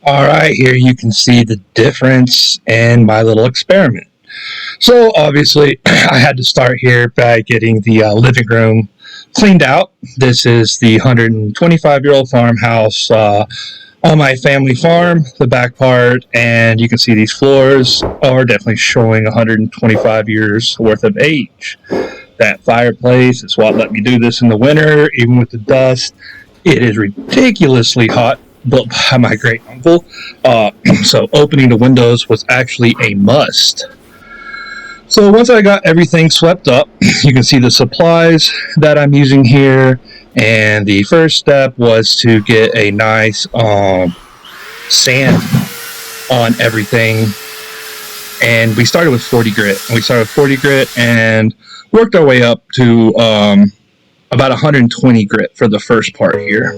All right, here you can see the difference in my little experiment. So obviously, I had to start here by getting the living room cleaned out. This is the 125-year-old farmhouse on my family farm, the back part, and you can see these floors are definitely showing 125 years worth of age. That fireplace is what let me do this in the winter, even with the dust. It is ridiculously hot, built by my great uncle. So opening the windows was actually a must. So once I got everything swept up, you can see the supplies that I'm using here. And the first step was to get a nice sand on everything. And we started with 40 grit. And worked our way up to about 120 grit for the first part here.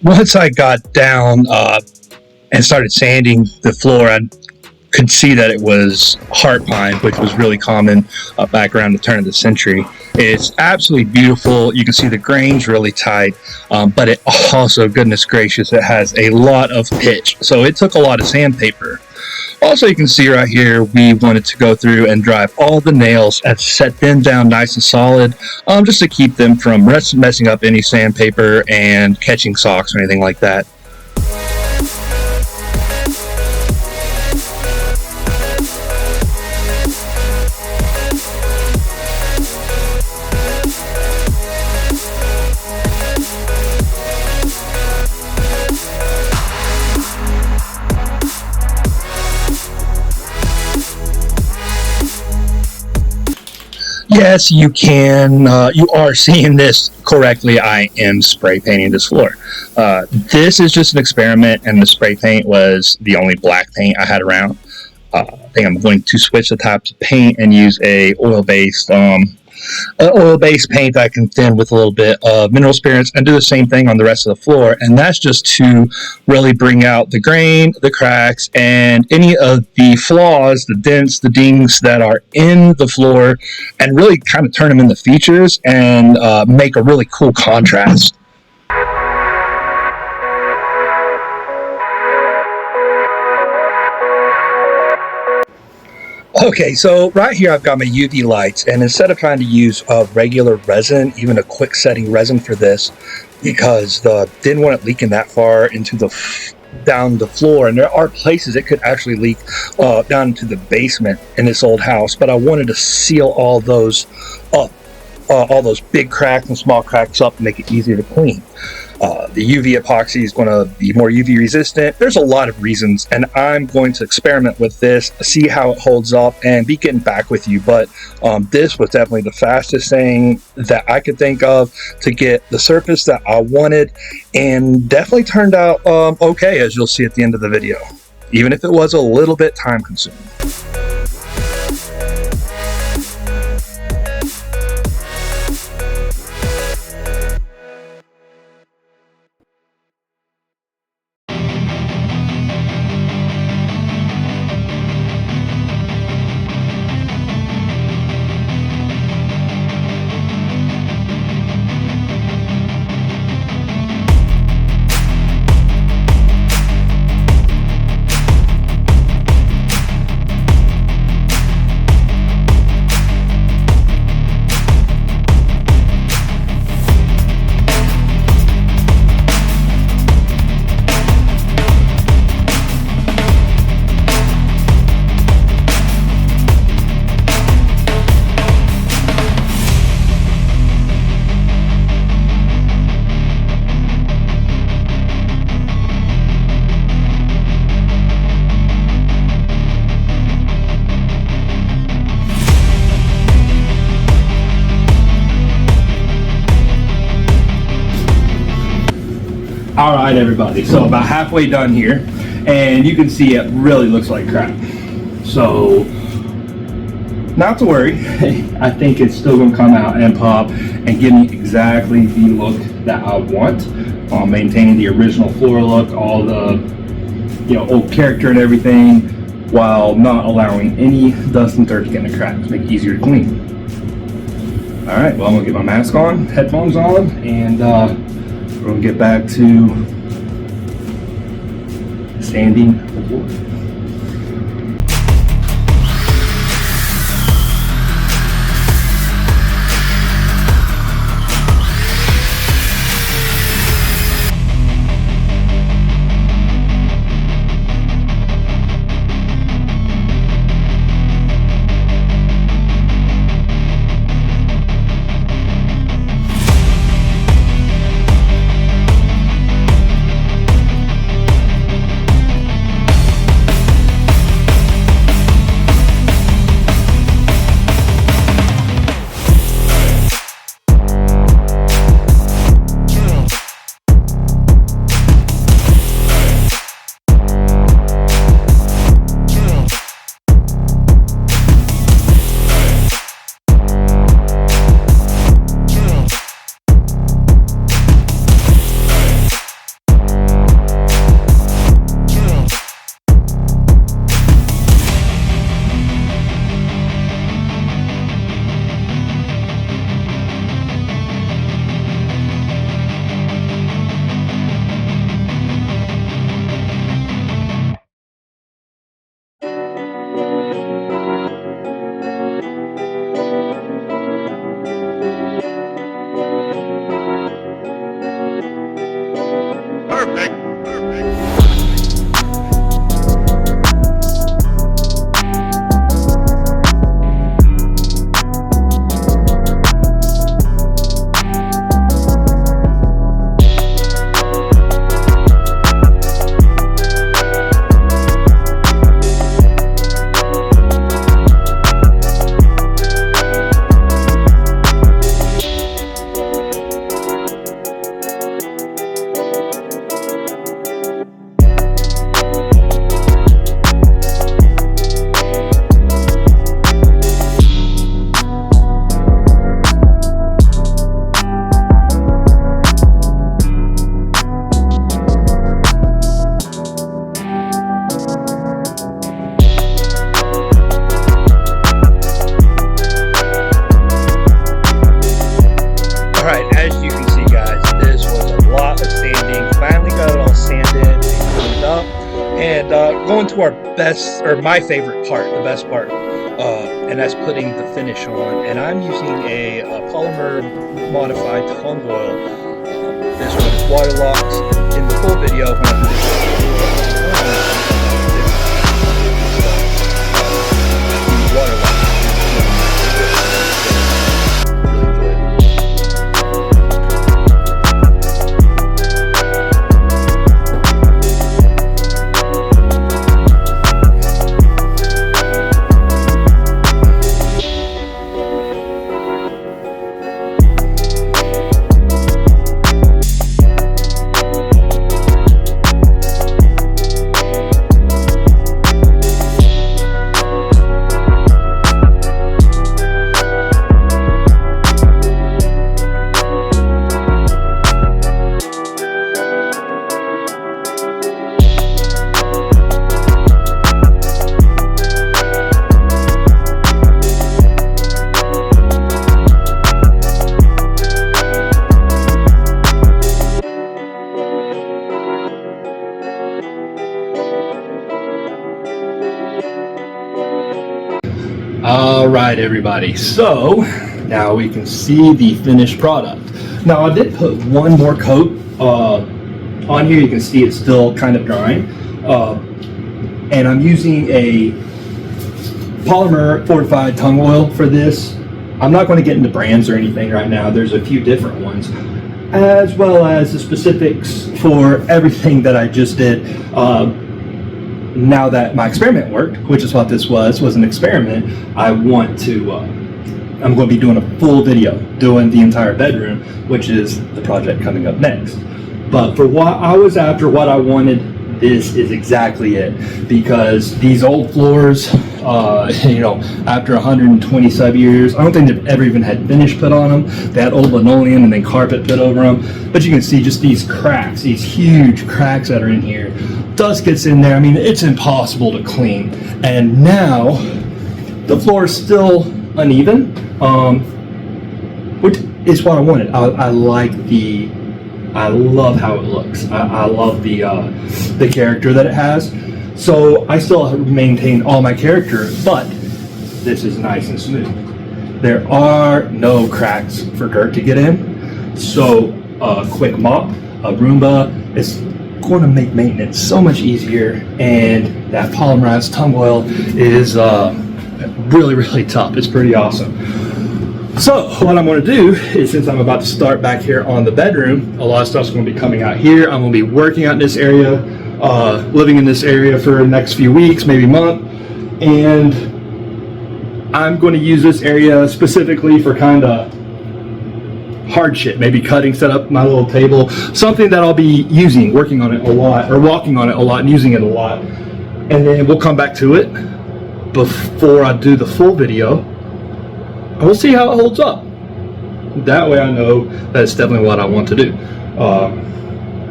Once I got down and started sanding the floor, I could see that it was heart pine, which was really common back around the turn of the century. It's absolutely beautiful. You can see the grain's really tight, but it also, goodness gracious, it has a lot of pitch. So it took a lot of sandpaper. Also, you can see right here, we wanted to go through and drive all the nails and set them down nice and solid, just to keep them from messing up any sandpaper and catching socks or anything like that. Yes, you can. You are seeing this correctly. I am spray painting this floor. This is just an experiment, and the spray paint was the only black paint I had around. I think I'm going to switch the types of paint and use a oil-based paint that I can thin with a little bit of mineral spirits, and do the same thing on the rest of the floor. And that's just to really bring out the grain, the cracks, and any of the flaws, the dents, the dings that are in the floor, and really kind of turn them into features and make a really cool contrast. Okay, so right here I've got my UV lights, and instead of trying to use a regular resin, even a quick setting resin for this, because didn't want it leaking that far into down the floor, and there are places it could actually leak down into the basement in this old house, but I wanted to seal all those up, all those big cracks and small cracks up, and make it easier to clean. The UV epoxy is going to be more UV resistant. There's a lot of reasons, and I'm going to experiment with this, see how it holds up, and be getting back with you. But this was definitely the fastest thing that I could think of to get the surface that I wanted, and definitely turned out okay, as you'll see at the end of the video, even if it was a little bit time consuming. All right, everybody, so about halfway done here, and you can see it really looks like crap. So not to worry. I think it's still going to come out and pop and give me exactly the look that I want, maintaining the original floor look, all the old character and everything, while not allowing any dust and dirt to get in the cracks, make it easier to clean. All right, well, I'm gonna get my mask on, headphones on, and we're gonna get back to sanding the floor. Going to our best, or my favorite part, the best part, and that's putting the finish on. And I'm using a polymer modified tung oil. This one is water locked. In the full video, when I water locked. All right, everybody, so now we can see the finished product. Now I did put one more coat on here. You can see it's still kind of drying, and I'm using a polymer fortified tung oil for this. I'm not going to get into brands or anything right now. There's a few different ones, as well as the specifics for everything that I just did. Now that my experiment worked, which is what this was an experiment, I'm going to be doing a full video doing the entire bedroom, which is the project coming up next. But for what I was after, what I wanted, this is exactly it. Because these old floors, You know, after 120 sub years. I don't think they've ever even had finish put on them. They had old linoleum and then carpet put over them. But you can see just these cracks, these huge cracks that are in here. Dust gets in there. I mean, it's impossible to clean. And now the floor is still uneven, which is what I wanted. I love how it looks. I love the character that it has. So I still maintain all my character, but this is nice and smooth. There are no cracks for dirt to get in. So a quick mop, a Roomba, is going to make maintenance so much easier. And that polymerized tung oil is really, really tough. It's pretty awesome. So what I'm going to do is, since I'm about to start back here on the bedroom, a lot of stuff's going to be coming out here. I'm going to be working out in this area, living in this area for the next few weeks, maybe month, and I'm going to use this area specifically for kind of hard shit, maybe cutting, set up my little table, something that I'll be using, working on it a lot, or walking on it a lot and using it a lot. And then we'll come back to it before I do the full video, and we'll see how it holds up. That way I know that's definitely what I want to do.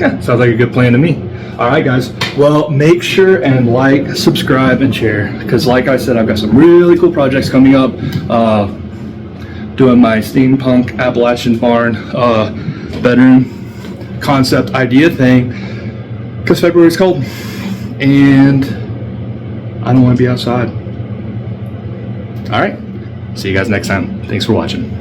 Yeah, sounds like a good plan to me. All right, guys. Well, make sure and like, subscribe, and share, because like I said, I've got some really cool projects coming up. Doing my steampunk Appalachian barn bedroom concept idea thing, because February's cold and I don't want to be outside. All right. See you guys next time. Thanks for watching.